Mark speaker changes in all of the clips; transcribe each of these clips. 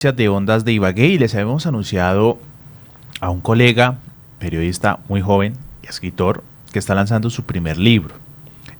Speaker 1: De Ondas de Ibagué y les habíamos anunciado a un colega, periodista muy joven y escritor, que está lanzando su primer libro.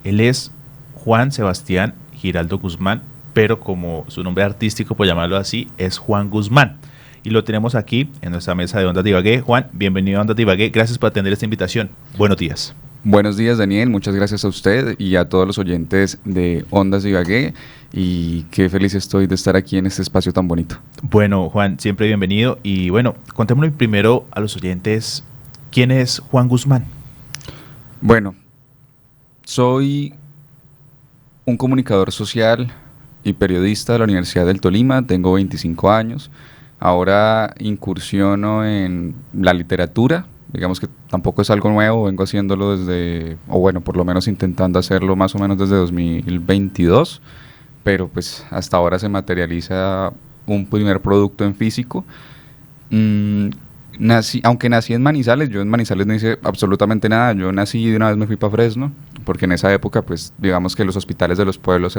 Speaker 1: Él es Juan Sebastián Giraldo Guzmán, pero como su nombre artístico, por llamarlo así, es Juan Guzmán. Y lo tenemos aquí en nuestra mesa de Ondas de Ibagué. Juan, bienvenido a Ondas de Ibagué. Gracias por atender esta invitación. Buenos días.
Speaker 2: Buenos días, Daniel. Muchas gracias a usted y a todos los oyentes de Ondas de Ibagué. Y qué feliz estoy de estar aquí en este espacio tan bonito.
Speaker 1: Bueno, Juan, siempre bienvenido. Y bueno, contémosle primero a los oyentes, ¿quién es Juan Guzmán?
Speaker 2: Bueno, soy un comunicador social y periodista de la Universidad del Tolima. Tengo 25 años. Ahora incursiono en la literatura. Digamos que tampoco es algo nuevo, vengo haciéndolo desde, o bueno, por lo menos intentando hacerlo más o menos desde 2022, pero pues hasta ahora se materializa un primer producto en físico. Aunque nací en Manizales, yo en Manizales no hice absolutamente nada. Yo nací y de una vez me fui para Fresno, porque en esa época, pues, digamos que los hospitales de los pueblos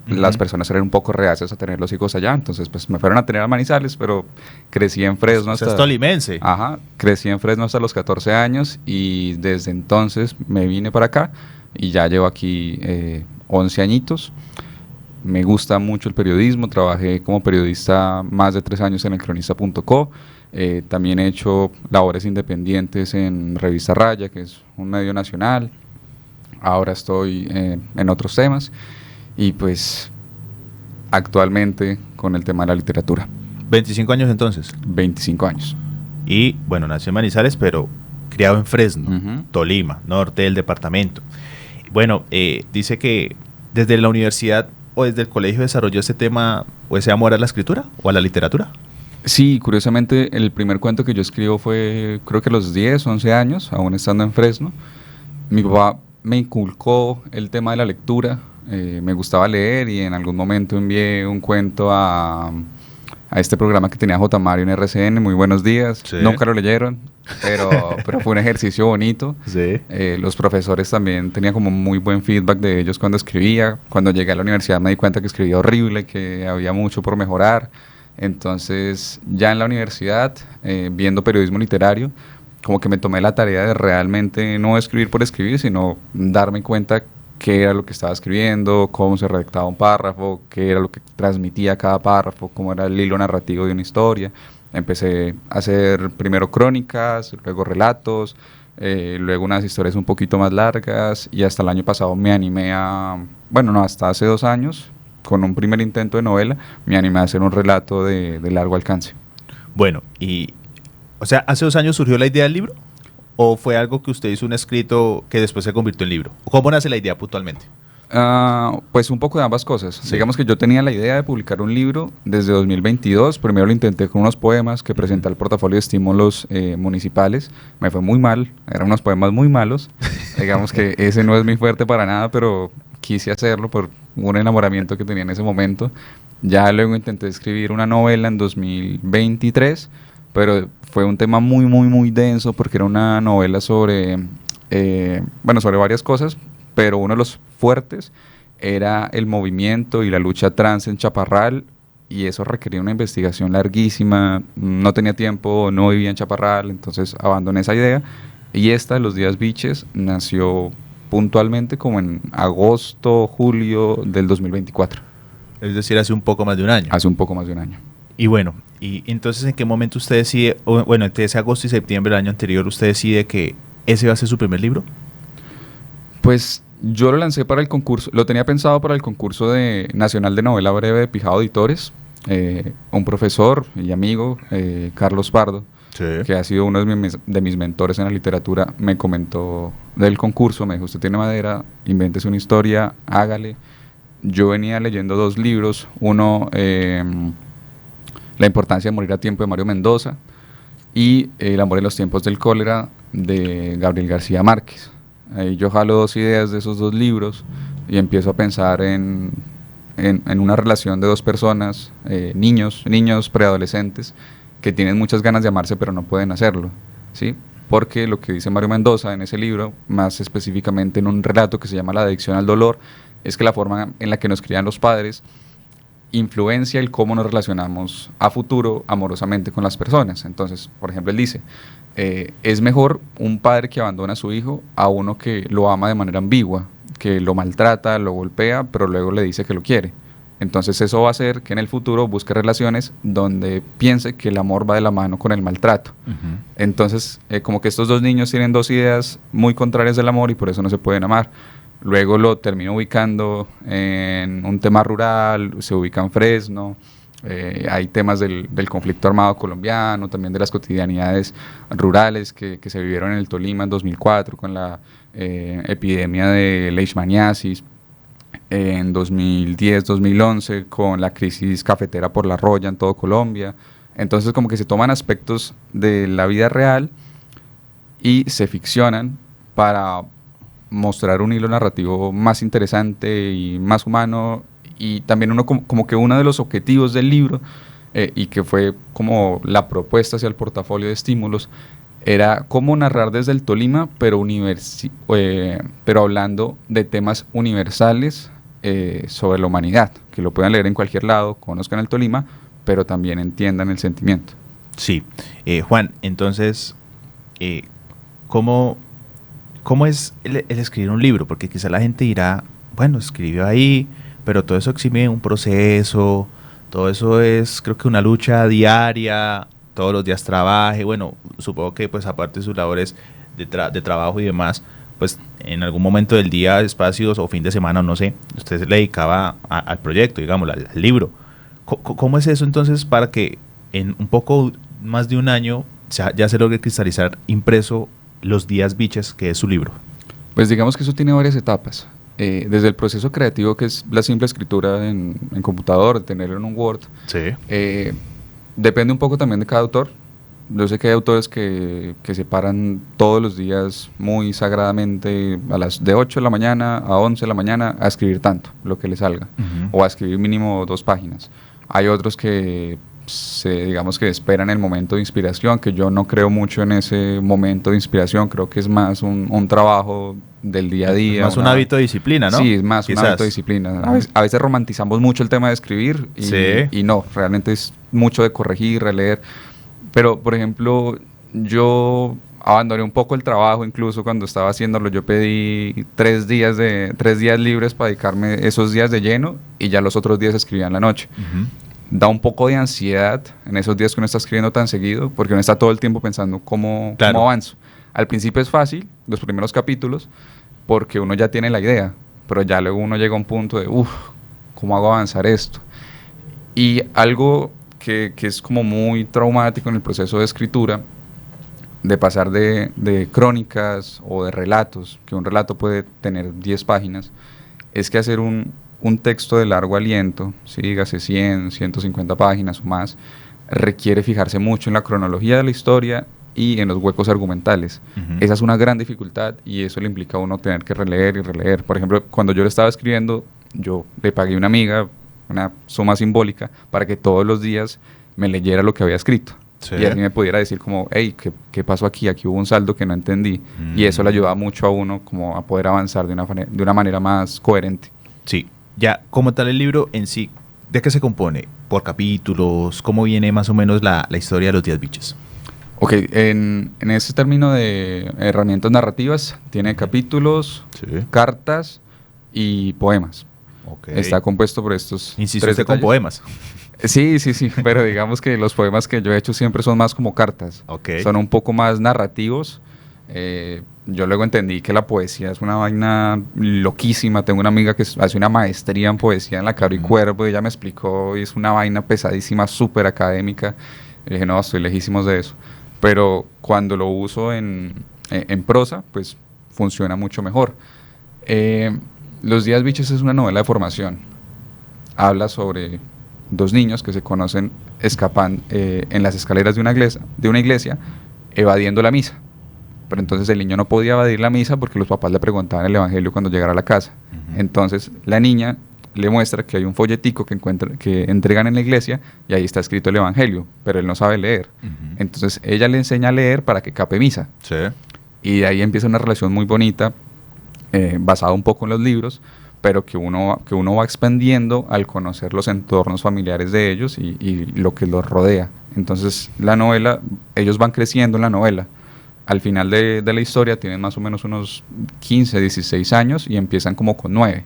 Speaker 2: las personas eran un poco reacias a tener los hijos allá, entonces, pues, me fueron a tener a Manizales, pero crecí en Fresno
Speaker 1: hasta... es tolimense.
Speaker 2: Ajá, crecí en Fresno hasta los 14 años y desde entonces me vine para acá y ya llevo aquí 11 añitos. Me gusta mucho el periodismo, trabajé como periodista más de 3 años en elcronista.co. También he hecho labores independientes en Revista Raya, que es un medio nacional. Ahora estoy en otros temas y pues actualmente con el tema de la literatura.
Speaker 1: 25 años entonces.
Speaker 2: 25 años.
Speaker 1: Y bueno, nació en Manizales, pero criado en Fresno, Tolima, norte del departamento. Bueno, dice que desde la universidad o desde el colegio desarrolló este tema o ese amor a la escritura o a la literatura.
Speaker 2: Sí, curiosamente el primer cuento que yo escribo fue creo que a los 10, 11 años, aún estando en Fresno. Mi papá me inculcó el tema de la lectura, me gustaba leer y en algún momento envié un cuento a este programa que tenía J. Mario en RCN, Muy Buenos Días. Sí. Nunca lo leyeron, pero fue un ejercicio bonito.
Speaker 1: Sí.
Speaker 2: Los profesores también tenían como muy buen feedback de ellos cuando escribía. Cuando llegué a la universidad me di cuenta que escribía horrible, que había mucho por mejorar. Entonces, ya en la universidad, viendo periodismo literario, como que me tomé la tarea de realmente no escribir por escribir, sino darme cuenta qué era lo que estaba escribiendo, cómo se redactaba un párrafo, qué era lo que transmitía cada párrafo, cómo era el hilo narrativo de una historia. Empecé a hacer primero crónicas, luego relatos, luego unas historias un poquito más largas y hasta el año pasado me animé hasta hace 2 años, con un primer intento de novela, me animé a hacer un relato de largo alcance.
Speaker 1: Bueno, o sea, ¿hace 2 años surgió la idea del libro? ¿O fue algo que usted hizo un escrito que después se convirtió en libro? ¿Cómo nace la idea puntualmente?
Speaker 2: Pues un poco de ambas cosas.
Speaker 1: Sí.
Speaker 2: Digamos que yo tenía la idea de publicar un libro desde 2022. Primero lo intenté con unos poemas que presenté al portafolio de estímulos municipales. Me fue muy mal, eran unos poemas muy malos. Digamos que ese no es mi fuerte para nada, pero quise hacerlo por un enamoramiento que tenía en ese momento. Ya luego intenté escribir una novela en 2023, pero fue un tema muy, muy, muy denso porque era una novela sobre varias cosas, pero uno de los fuertes era el movimiento y la lucha trans en Chaparral, y eso requería una investigación larguísima. No tenía tiempo, no vivía en Chaparral, entonces abandoné esa idea, y esta de Los Días Biches nació puntualmente como en agosto, julio del 2024.
Speaker 1: Es decir, hace un poco más de un año.
Speaker 2: Hace un poco más de un año.
Speaker 1: Y bueno, y entonces, ¿en qué momento usted decide, entre ese agosto y septiembre del año anterior, usted decide que ese va a ser su primer libro?
Speaker 2: Pues yo lo lancé para el concurso, lo tenía pensado para el concurso nacional de novela breve de Pijao Editores. Un profesor y amigo, Carlos Pardo, sí, que ha sido uno de mis mentores en la literatura, me comentó del concurso, me dijo: usted tiene madera, invéntese una historia, hágale. Yo venía leyendo 2 libros, uno, La importancia de morir a tiempo, de Mario Mendoza, y El amor en los tiempos del cólera, de Gabriel García Márquez. Yo jalo 2 ideas de esos 2 libros y empiezo a pensar en una relación de 2 personas, niños preadolescentes, que tienen muchas ganas de amarse pero no pueden hacerlo, ¿sí? Porque lo que dice Mario Mendoza en ese libro, más específicamente en un relato que se llama La adicción al dolor, es que la forma en la que nos crían los padres influencia el cómo nos relacionamos a futuro amorosamente con las personas. Entonces, por ejemplo, él dice, es mejor un padre que abandona a su hijo a uno que lo ama de manera ambigua, que lo maltrata, lo golpea, pero luego le dice que lo quiere. Entonces eso va a hacer que en el futuro busque relaciones donde piense que el amor va de la mano con el maltrato.
Speaker 1: Ujú.
Speaker 2: Entonces, como que estos dos niños tienen dos ideas muy contrarias del amor y por eso no se pueden amar. Luego lo termino ubicando en un tema rural, se ubica en Fresno, hay temas del conflicto armado colombiano, también de las cotidianidades rurales que se vivieron en el Tolima en 2004 con la epidemia de leishmaniasis, en 2010-2011 con la crisis cafetera por la roya en todo Colombia. Entonces como que se toman aspectos de la vida real y se ficcionan para mostrar un hilo narrativo más interesante y más humano, y también uno como que uno de los objetivos del libro, y que fue como la propuesta hacia el portafolio de estímulos, era cómo narrar desde el Tolima, pero hablando de temas universales sobre la humanidad, que lo puedan leer en cualquier lado, conozcan el Tolima, pero también entiendan el sentimiento.
Speaker 1: Sí. Juan, entonces, ¿cómo es el escribir un libro? Porque quizá la gente dirá, bueno, escribió ahí, pero todo eso exime un proceso, todo eso es, creo que una lucha diaria, todos los días trabaje, bueno, supongo que pues aparte de sus labores de trabajo y demás, pues en algún momento del día, espacios o fin de semana, no sé, usted se le dedicaba al proyecto, digamos, al libro. ¿Cómo es eso entonces para que en un poco más de un año ya se logre cristalizar impreso Los Días Biches, que es su libro?
Speaker 2: Pues digamos que eso tiene varias etapas. Desde el proceso creativo, que es la simple escritura en computador, tenerlo en un Word,
Speaker 1: Sí.
Speaker 2: depende un poco también de cada autor. Yo sé que hay autores que se paran todos los días muy sagradamente de 8 de la mañana a 11 de la mañana a escribir tanto, lo que les salga,
Speaker 1: Uh-huh.
Speaker 2: o a escribir mínimo 2 páginas. Hay otros que digamos que esperan el momento de inspiración, que yo no creo mucho en ese momento de inspiración, creo que es más un trabajo del día a día.
Speaker 1: Más un hábito de disciplina, ¿no?
Speaker 2: Sí, es más
Speaker 1: Quizás.
Speaker 2: un hábito de disciplina. A veces romantizamos mucho el tema de escribir y no, realmente es mucho de corregir, releer. Pero, por ejemplo, yo abandoné un poco el trabajo, incluso cuando estaba haciéndolo. Yo pedí 3 días libres para dedicarme esos días de lleno, y ya los otros días escribía en la noche.
Speaker 1: Uh-huh.
Speaker 2: Da un poco de ansiedad en esos días que uno está escribiendo tan seguido, porque uno está todo el tiempo pensando cómo avanzo. Al principio es fácil, los primeros capítulos, porque uno ya tiene la idea, pero ya luego uno llega a un punto de, ¿cómo hago avanzar esto? Y algo que es como muy traumático en el proceso de escritura, de pasar de crónicas o de relatos, que un relato puede tener 10 páginas, es que hacer un texto de largo aliento, ¿sí? Dígase 100, 150 páginas o más, requiere fijarse mucho en la cronología de la historia y en los huecos argumentales.
Speaker 1: Uh-huh.
Speaker 2: Esa es una gran dificultad, y eso le implica a uno tener que releer y releer. Por ejemplo, cuando yo lo estaba escribiendo, yo le pagué a una amiga una suma simbólica para que todos los días me leyera lo que había escrito. Sí. Y así me pudiera decir como, hey, ¿qué pasó aquí? Aquí hubo un saldo que no entendí. Y eso le ayudaba mucho a uno como a poder avanzar de una manera más coherente.
Speaker 1: Sí. Ya, como tal el libro en sí, ¿de qué se compone? ¿Por capítulos? ¿Cómo viene más o menos la historia de Los Días Biches?
Speaker 2: Ok, en ese término de herramientas narrativas, tiene capítulos, sí, cartas y poemas.
Speaker 1: Okay.
Speaker 2: Está compuesto por estos
Speaker 1: ¿Insiste con poemas?
Speaker 2: Sí, pero digamos que los poemas que yo he hecho siempre son más como cartas.
Speaker 1: Okay.
Speaker 2: Son un poco más narrativos. Yo luego entendí que la poesía es una vaina loquísima. Tengo una amiga que hace una maestría en poesía en la Caro y Cuervo, y ella me explicó, y es una vaina pesadísima, súper académica. Y dije, no, estoy lejísimos de eso. Pero cuando lo uso en prosa, pues funciona mucho mejor. Los Días Biches es una novela de formación. Habla sobre 2 niños que se conocen escapan en las escaleras de una iglesia, evadiendo la misa. Pero entonces el niño no podía evadir la misa porque los papás le preguntaban el evangelio cuando llegara a la casa. Uh-huh. Entonces la niña le muestra que hay un folletico que entregan en la iglesia, y ahí está escrito el evangelio, pero él no sabe leer. Uh-huh. Entonces ella le enseña a leer para que cape misa.
Speaker 1: Sí.
Speaker 2: Y de ahí empieza una relación muy bonita, basada un poco en los libros, pero que uno va expandiendo al conocer los entornos familiares de ellos y lo que los rodea. Entonces, la novela, ellos van creciendo en la novela. Al final de la historia tienen más o menos unos 15, 16 años y empiezan como con 9.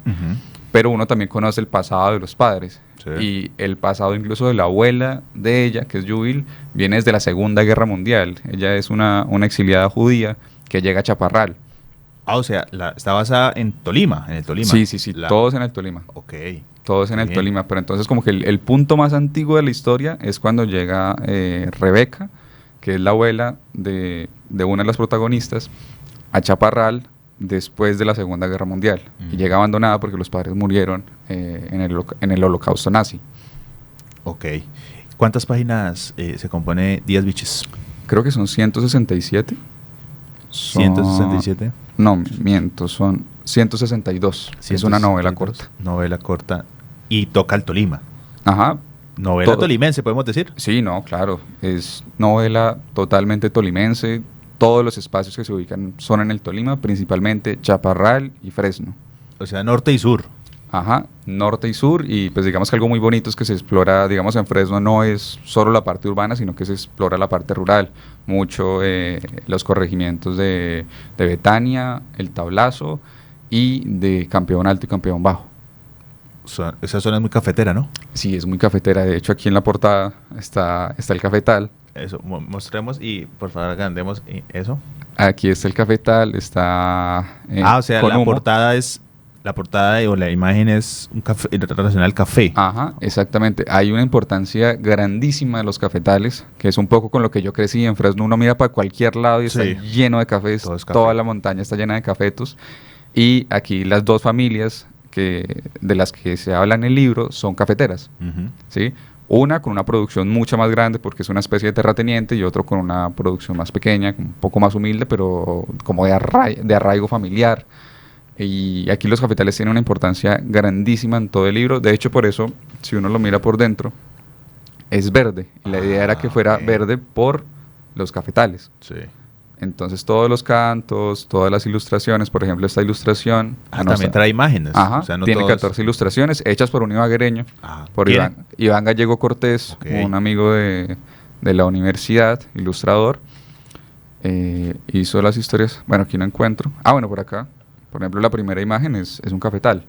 Speaker 2: Pero uno también conoce el pasado de los padres. Sí. Y el pasado incluso de la abuela de ella, que es Jubil, viene desde la Segunda Guerra Mundial. Ella es una exiliada judía que llega a Chaparral.
Speaker 1: O sea, está basada en Tolima, en el Tolima.
Speaker 2: Sí, todos en el Tolima.
Speaker 1: Ok.
Speaker 2: Todos en el Tolima, pero entonces como que el punto más antiguo de la historia es cuando llega Rebeca, que es la abuela de una de las protagonistas, a Chaparral después de la Segunda Guerra Mundial. Y llega abandonada porque los padres murieron en el holocausto nazi.
Speaker 1: Ok. ¿Cuántas páginas se compone Días Biches?
Speaker 2: Creo que son 167.
Speaker 1: ¿167?
Speaker 2: No, miento, son 162. Es una novela corta.
Speaker 1: Novela corta. Y toca el Tolima.
Speaker 2: Ajá.
Speaker 1: Novela tolimense, podemos decir.
Speaker 2: Sí, no, claro. Es novela totalmente tolimense. Todos los espacios que se ubican son en el Tolima, principalmente Chaparral y Fresno.
Speaker 1: O sea, norte y sur.
Speaker 2: Ajá, norte y sur, y pues digamos que algo muy bonito es que se explora, digamos en Fresno no es solo la parte urbana, sino que se explora la parte rural, mucho los corregimientos de Betania, El Tablazo y de Campeón Alto y Campeón Bajo.
Speaker 1: Esa zona es muy cafetera, ¿no?
Speaker 2: Sí, es muy cafetera, de hecho aquí en la portada está el cafetal.
Speaker 1: Eso, mostremos y por favor agrandemos eso.
Speaker 2: Aquí está el cafetal, está
Speaker 1: o sea, la portada es... La portada o la imagen es un café, relacionada al café.
Speaker 2: Ajá, exactamente. Hay una importancia grandísima de los cafetales, que es un poco con lo que yo crecí. En Fresno uno mira para cualquier lado y está lleno de cafés. Toda la montaña está llena de cafetos. Y aquí las dos familias de las que se habla en el libro son cafeteras. ¿Sí? Una con una producción mucho más grande porque es una especie de terrateniente y otro con una producción más pequeña, un poco más humilde, pero como de arraigo familiar. Y aquí los cafetales tienen una importancia grandísima en todo el libro. De hecho, por eso, si uno lo mira por dentro, es verde. Y la idea era que fuera verde por los cafetales.
Speaker 1: Sí.
Speaker 2: Entonces, todos los cantos, todas las ilustraciones, por ejemplo, esta ilustración...
Speaker 1: también trae imágenes.
Speaker 2: Ajá, o sea, no tiene 14 ilustraciones hechas por un ibaguereño, por Iván Gallego Cortés, un amigo de la universidad, ilustrador. Hizo las historias... Bueno, aquí no encuentro. Bueno, por acá. Por ejemplo, la primera imagen es un cafetal.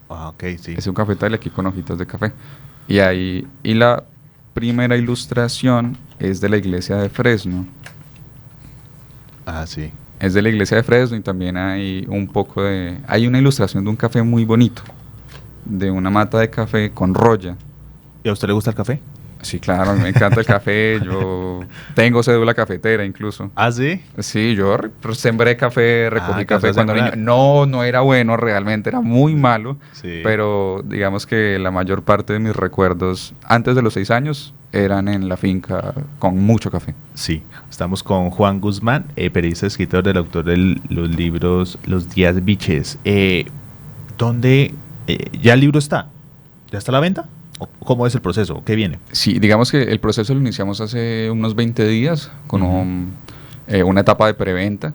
Speaker 1: Ok, sí.
Speaker 2: Es un cafetal aquí con hojitas de café. Y la primera ilustración es de la iglesia de Fresno.
Speaker 1: Sí.
Speaker 2: Es de la iglesia de Fresno y también hay hay una ilustración de un café muy bonito. De una mata de café con roya.
Speaker 1: ¿Y a usted le gusta el café?
Speaker 2: Sí, claro, me encanta el café. Yo tengo cédula cafetera incluso.
Speaker 1: ¿Sí?
Speaker 2: Sí, yo sembré café, recogí café cuando niño. No era bueno realmente, era muy malo. Sí. Pero digamos que la mayor parte de mis recuerdos antes de los 6 años eran en la finca con mucho café.
Speaker 1: Sí, estamos con Juan Guzmán, periodista, escritor, del autor de los libros Los Días Biches. ¿Dónde ya el libro está? ¿Ya está a la venta? ¿Cómo es el proceso? ¿Qué viene?
Speaker 2: Sí, digamos que el proceso lo iniciamos hace unos 20 días con una etapa de preventa,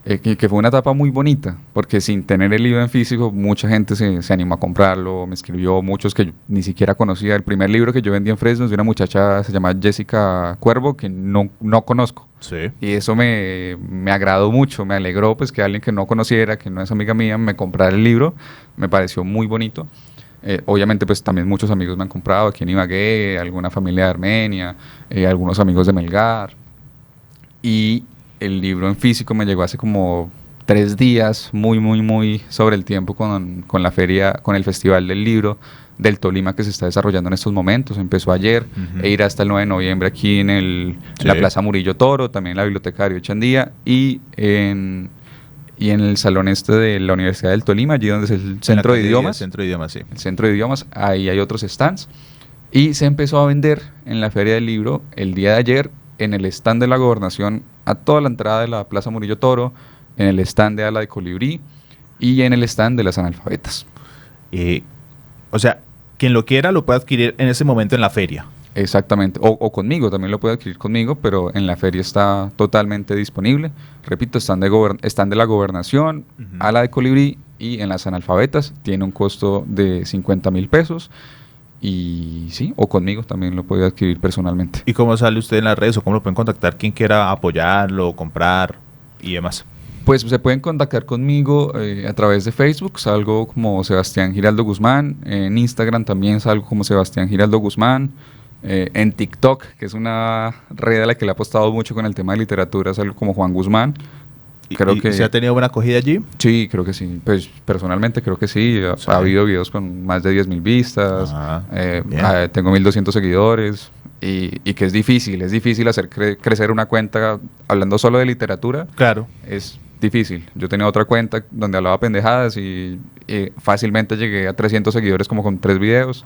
Speaker 2: que fue una etapa muy bonita, porque sin tener el libro en físico, mucha gente se animó a comprarlo, me escribió muchos que yo ni siquiera conocía. El primer libro que yo vendí en Fresno es de una muchacha, se llama Jessica Cuervo, que no conozco.
Speaker 1: Sí.
Speaker 2: Y eso me agradó mucho, me alegró pues que alguien que no conociera, que no es amiga mía, me comprara el libro, me pareció muy bonito. Obviamente pues también muchos amigos me han comprado aquí en Ibagué, alguna familia de Armenia, algunos amigos de Melgar, y el libro en físico me llegó hace como 3 días, muy sobre el tiempo con la feria, con el Festival del Libro del Tolima que se está desarrollando en estos momentos. Empezó ayer e irá hasta el 9 de noviembre aquí en la Plaza Murillo Toro, también en la Bibliotecario Echandía y en el salón de la Universidad del Tolima, allí donde es el Centro de Idiomas.
Speaker 1: Centro de Idiomas, sí.
Speaker 2: El Centro de Idiomas, ahí hay otros stands. Y se empezó a vender en la Feria del Libro el día de ayer en el stand de la Gobernación, a toda la entrada de la Plaza Murillo Toro, en el stand de Ala de Colibrí y en el stand de las analfabetas.
Speaker 1: O sea, quien lo quiera lo puede adquirir en ese momento en la feria.
Speaker 2: Exactamente, o conmigo, también lo puede adquirir conmigo, pero en la feria está totalmente disponible. Repito, stand de la Gobernación, Ala de Colibrí y en las analfabetas tiene un costo de 50.000 pesos. Y sí, o conmigo también lo puede adquirir personalmente.
Speaker 1: ¿Y cómo sale usted en las redes o cómo lo pueden contactar quien quiera apoyarlo, comprar y demás?
Speaker 2: Pues se pueden contactar conmigo a través de Facebook, salgo como Sebastián Giraldo Guzmán, en Instagram también salgo como Sebastián Giraldo Guzmán, en TikTok, que es una red a la que le he apostado mucho con el tema de literatura, salgo como Juan Guzmán.
Speaker 1: Creo que ¿se ha tenido buena acogida allí?
Speaker 2: Sí, creo que sí. Pues personalmente creo que sí.
Speaker 1: Sí.
Speaker 2: Ha habido videos con más de 10.000 vistas. Tengo 1.200 seguidores. Y que es difícil hacer crecer una cuenta hablando solo de literatura.
Speaker 1: Claro.
Speaker 2: Es difícil. Yo tenía otra cuenta donde hablaba pendejadas y fácilmente llegué a 300 seguidores como con 3 videos.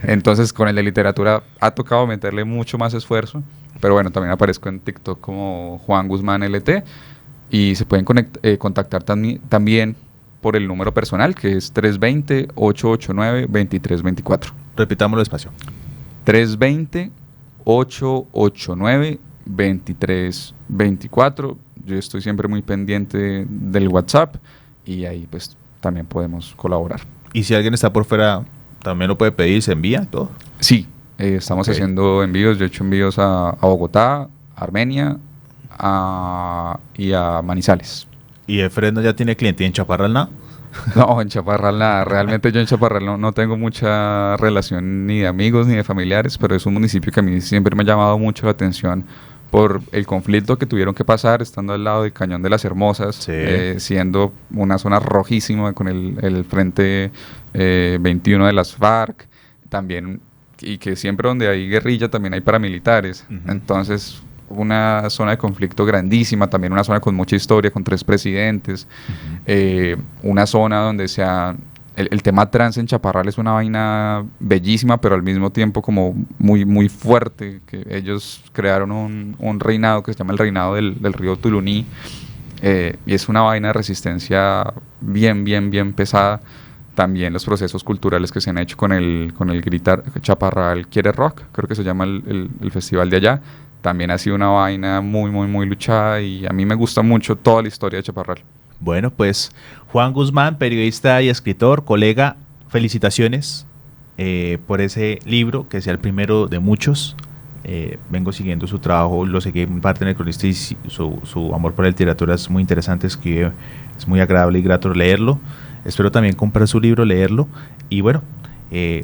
Speaker 2: Entonces con el de literatura ha tocado meterle mucho más esfuerzo. Pero bueno, también aparezco en TikTok como Juan Guzmán LT. Y se pueden contactar también por el número personal, que es 320-889-2324.
Speaker 1: Repitámoslo despacio.
Speaker 2: 320-889-2324. Yo estoy siempre muy pendiente del WhatsApp y ahí pues también podemos colaborar.
Speaker 1: ¿Y si alguien está por fuera, también lo puede pedir, se envía todo?
Speaker 2: Sí, estamos haciendo envíos. Yo he hecho envíos a Bogotá, a Armenia, y a Manizales.
Speaker 1: ¿Y Efren ya tiene cliente en Chaparral nada?
Speaker 2: No, en Chaparral nada. Realmente yo en Chaparral no tengo mucha relación ni de amigos ni de familiares, pero es un municipio que a mí siempre me ha llamado mucho la atención por el conflicto que tuvieron que pasar estando al lado del Cañón de las Hermosas,
Speaker 1: sí.
Speaker 2: Siendo una zona rojísima con el frente 21 de las FARC, también, y que siempre donde hay guerrilla también hay paramilitares. Entonces una zona de conflicto grandísima, también una zona con mucha historia, con 3 presidentes, una zona donde el tema trans en Chaparral es una vaina bellísima, pero al mismo tiempo como muy, muy fuerte, que ellos crearon un reinado que se llama el reinado del río Tuluní, y es una vaina de resistencia bien, bien, bien pesada. También los procesos culturales que se han hecho con el Gritar Chaparral Quiere Rock, creo que se llama el festival de allá, también ha sido una vaina muy, muy, muy luchada y a mí me gusta mucho toda la historia de Chaparral.
Speaker 1: Bueno, pues Juan Guzmán, periodista y escritor, colega, felicitaciones por ese libro, que sea el primero de muchos. Vengo siguiendo su trabajo, lo seguí en parte en El Cronista y su amor por la literatura es muy interesante, escribe, es muy agradable y grato leerlo. Espero también comprar su libro, leerlo y bueno,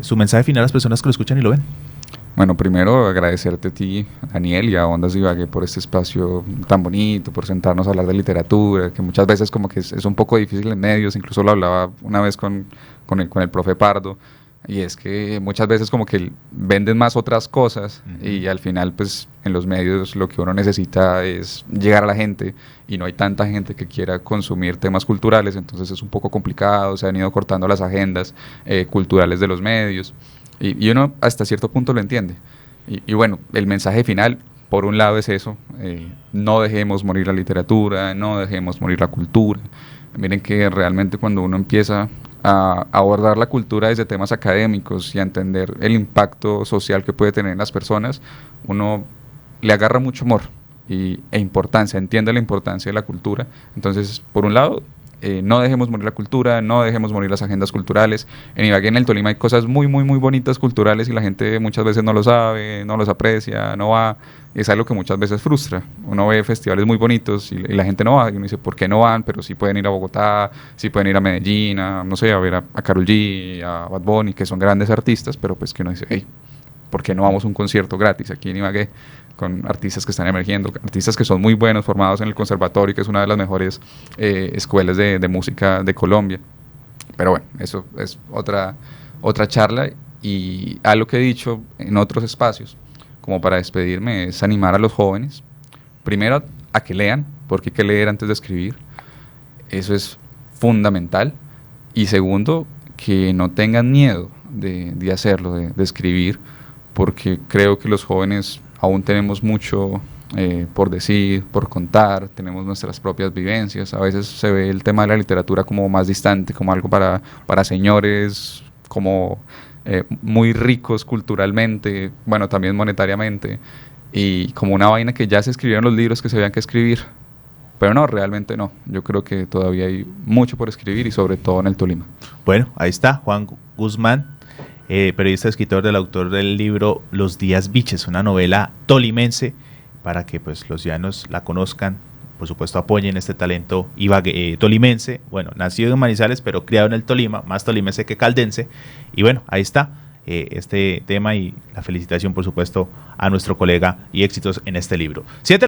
Speaker 1: su mensaje final a las personas que lo escuchan y lo ven.
Speaker 2: Bueno, primero agradecerte a ti, Daniel, y a Ondas Ibagué por este espacio tan bonito, por sentarnos a hablar de literatura, que muchas veces como que es un poco difícil en medios, incluso lo hablaba una vez con el profe Pardo, y es que muchas veces como que venden más otras cosas y al final pues en los medios lo que uno necesita es llegar a la gente y no hay tanta gente que quiera consumir temas culturales, entonces es un poco complicado, se han ido cortando las agendas culturales de los medios. Y uno hasta cierto punto lo entiende. Y bueno, el mensaje final, por un lado es eso, no dejemos morir la literatura, no dejemos morir la cultura. Miren que realmente cuando uno empieza a abordar la cultura desde temas académicos y a entender el impacto social que puede tener en las personas, uno le agarra mucho amor e importancia, entiende la importancia de la cultura. Entonces, por un lado, no dejemos morir la cultura, no dejemos morir las agendas culturales. En Ibagué, en el Tolima, hay cosas muy, muy, muy bonitas culturales y la gente muchas veces no lo sabe, no los aprecia, no va. Es algo que muchas veces frustra. Uno ve festivales muy bonitos y la gente no va. Y uno dice, ¿por qué no van? Pero sí pueden ir a Bogotá, sí pueden ir a Medellín, no sé, a ver a Karol G, a Bad Bunny, que son grandes artistas, pero pues que uno dice, hey, ¿por qué no vamos a un concierto gratis aquí en Ibagué? Con artistas que están emergiendo, artistas que son muy buenos, formados en el conservatorio, que es una de las mejores escuelas de música de Colombia. Pero bueno, eso es otra charla, y algo que he dicho en otros espacios, como para despedirme, es animar a los jóvenes, primero a que lean, porque hay que leer antes de escribir, eso es fundamental, y segundo, que no tengan miedo de hacerlo, de escribir, porque creo que los jóvenes aún tenemos mucho por decir, por contar, tenemos nuestras propias vivencias. A veces se ve el tema de la literatura como más distante, como algo para señores, como muy ricos culturalmente, bueno, también monetariamente, y como una vaina que ya se escribieron los libros que se habían que escribir. Pero no, realmente no. Yo creo que todavía hay mucho por escribir y sobre todo en el Tolima.
Speaker 1: Bueno, ahí está Juan Guzmán, periodista, escritor, del autor del libro Los Días Biches, una novela tolimense para que pues los llanos la conozcan, por supuesto apoyen este talento tolimense, bueno, nacido en Manizales pero criado en el Tolima, más tolimense que caldense, y bueno, ahí está este tema y la felicitación por supuesto a nuestro colega y éxitos en este libro.